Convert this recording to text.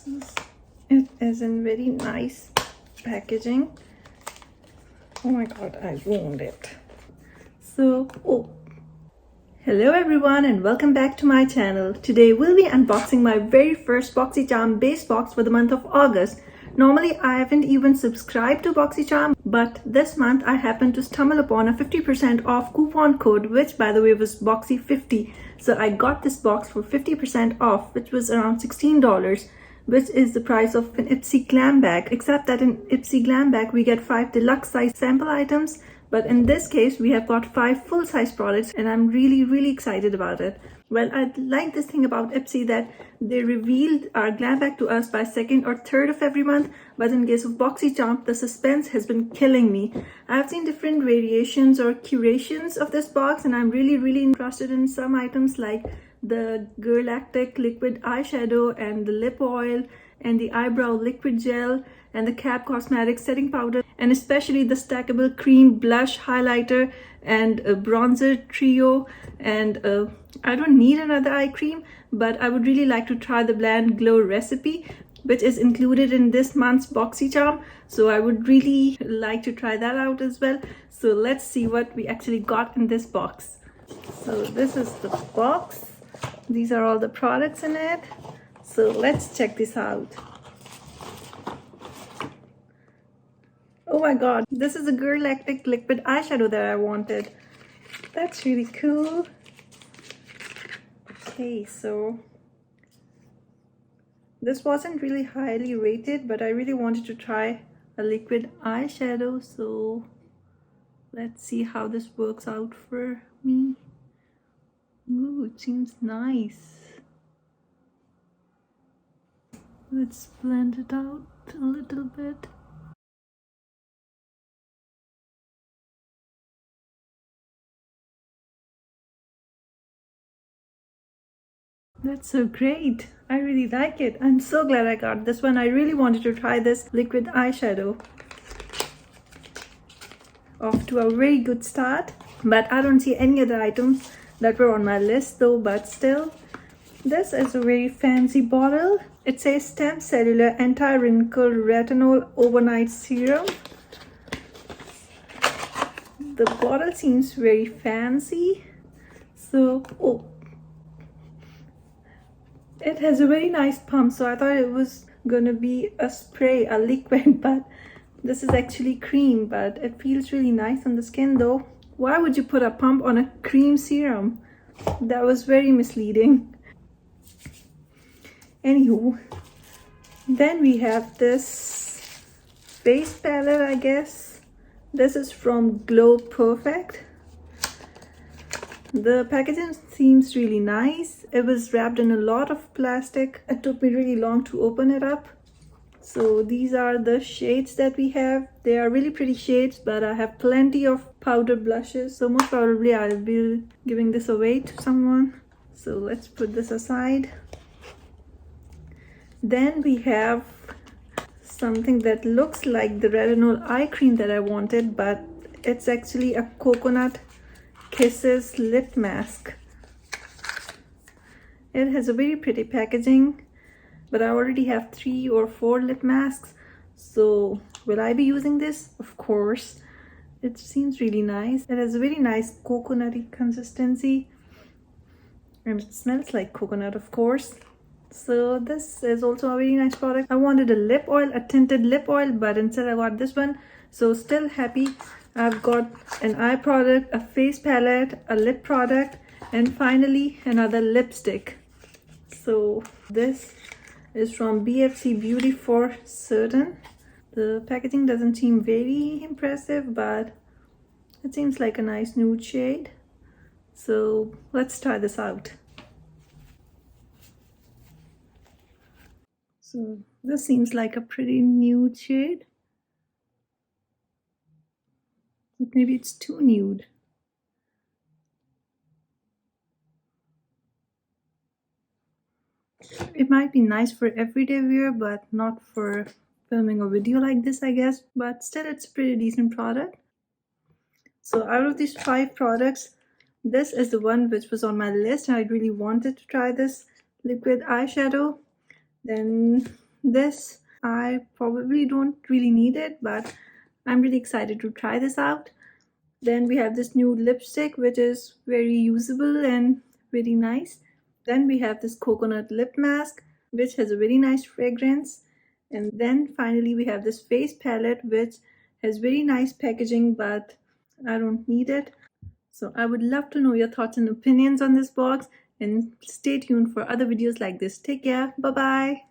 It is in very nice packaging. Oh my god, I ruined it. Hello everyone and welcome back to my channel. Today we'll be unboxing my very first Boxycharm base box for the month of August. Normally I haven't even subscribed to Boxycharm, but this month I happened to stumble upon a 50% off coupon code, which by the way was Boxy50. So I got this box for 50% off, which was around $16, which is the price of an Ipsy glam bag, except that in Ipsy glam bag we get 5 deluxe size sample items, but in this case we have got 5 full-size products and I'm really excited about it. Well, I like this thing about Ipsy that they revealed our glam bag to us by 2nd or 3rd of every month, but in case of Boxycharm, the suspense has been killing me. I've seen different variations or curations of this box and I'm really interested in some items like the Galactic liquid eyeshadow and the lip oil and the eyebrow liquid gel and the Cap Cosmetics setting powder, and especially the stackable cream blush highlighter and a bronzer trio. And I don't need another eye cream, but I would really like to try the Bland Glow recipe, which is included in this month's Boxycharm, so I would really like to try that out as well. So let's see what we actually got in this box. So this is the box. These are all the products in it. So let's check this out. Oh my god, this is a Galactic liquid eyeshadow that I wanted. That's really cool. Okay, so this wasn't really highly rated, but I really wanted to try a liquid eyeshadow, so let's see how this works out for me. Ooh, it seems nice. Let's blend it out a little bit. That's so great. I really like it. I'm so glad I got this one. I really wanted to try this liquid eyeshadow. Off to a very good start, but I don't see any other items that were on my list though, but still. This is a very fancy bottle. It says Stem Cellular Anti-Wrinkle Retinol Overnight Serum. The bottle seems very fancy. So, it has a very nice pump, so I thought it was gonna be a spray, a liquid, but this is actually cream, but it feels really nice on the skin though. Why would you put a pump on a cream serum? That was very misleading. Anywho, then we have this face palette, I guess. This is from Glow Perfect. The packaging seems really nice. It was wrapped in a lot of plastic. It took me really long to open it up. So these are the shades that we have. They are really pretty shades, but I have plenty of powder blushes, so most probably I'll be giving this away to someone. So let's put this aside. Then we have something that looks like the retinol eye cream that I wanted, but it's actually a Coconut Kisses lip mask. It has a very pretty packaging, but I already have 3 or 4 lip masks, so will I be using this? Of course. It seems really nice. It has a very nice coconutty consistency and it smells like coconut, of course. So this is also a very nice product. I wanted a lip oil, a tinted lip oil, but instead I got this one, so still happy. I've got an eye product, a face palette, a lip product, and finally another lipstick. So this is from BFC Beauty for Certain. The packaging doesn't seem very impressive, but it seems like a nice nude shade. So let's try this out. So this seems like a pretty nude shade. But maybe it's too nude. It might be nice for everyday wear, but not for filming a video like this, I guess. But still, it's a pretty decent product. So out of these 5 products, this is the one which was on my list and I really wanted to try this liquid eyeshadow. Then this I probably don't really need it, but I'm really excited to try this out. Then we have this new lipstick, which is very usable and very nice. Then we have this coconut lip mask, which has a very nice fragrance. And then finally we have this face palette, which has very nice packaging, but I don't need it. So I would love to know your thoughts and opinions on this box, and stay tuned for other videos like this. Take care. Bye bye.